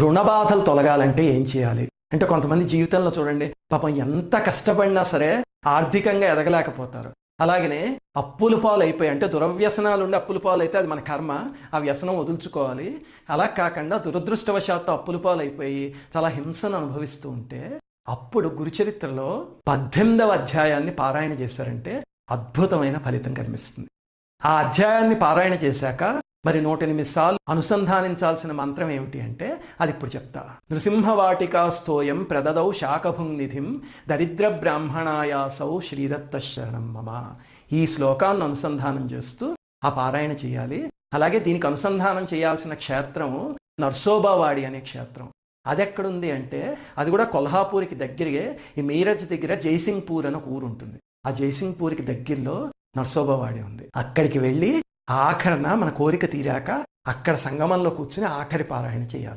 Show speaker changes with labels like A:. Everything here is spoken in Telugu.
A: రుణ బాధలు తొలగాలంటే ఏం చేయాలి అంటే కొంతమంది జీవితంలో చూడండి పాపం ఎంత కష్టపడినా సరే ఆర్థికంగా ఎదగలేకపోతారు. అలాగనే అప్పుల పాలు అయిపోయి అంటే దురవ్యసనాలు ఉండి అప్పుల పాలు అయితే అది మన కర్మ, ఆ వ్యసనం వదులుచుకోవాలి. అలా కాకుండా దురదృష్టవశాత్తు అప్పుల పాలు అయిపోయి చాలా హింసను అనుభవిస్తూ ఉంటే అప్పుడు గురుచరిత్రలో 18వ అధ్యాయాన్ని పారాయణ చేశారంటే అద్భుతమైన ఫలితం కనిపిస్తుంది. ఆ అధ్యాయాన్ని పారాయణ చేశాక మరి 108 సార్లు అనుసంధానించాల్సిన మంత్రం ఏమిటి అంటే అది ఇప్పుడు చెప్తా. నృసింహవాటికా స్తోయం ప్రదదౌ శాకభుంనిధిం దరిద్ర బ్రాహ్మణాయాసౌ శ్రీదత్త శరణం మమ. ఈ శ్లోకాన్ని అనుసంధానం చేస్తూ ఆ పారాయణ చేయాలి. అలాగే దీనికి అనుసంధానం చేయాల్సిన క్షేత్రము నర్సోబావాడి అనే క్షేత్రం. అది ఎక్కడుంది అంటే అది కూడా కొల్హాపూర్కి దగ్గరే, ఈ మీరజ్ దగ్గర జైసింగ్పూర్ అని ఒక ఊరు ఉంటుంది. ఆ జైసింగ్పూర్కి దగ్గరలో నర్సోబావాడి ఉంది. అక్కడికి వెళ్ళి ఆఖరణ మన కోరిక తీరాక అక్కడ సంగమంలో కూర్చుని ఆఖరి పారాయణ చేయాలి.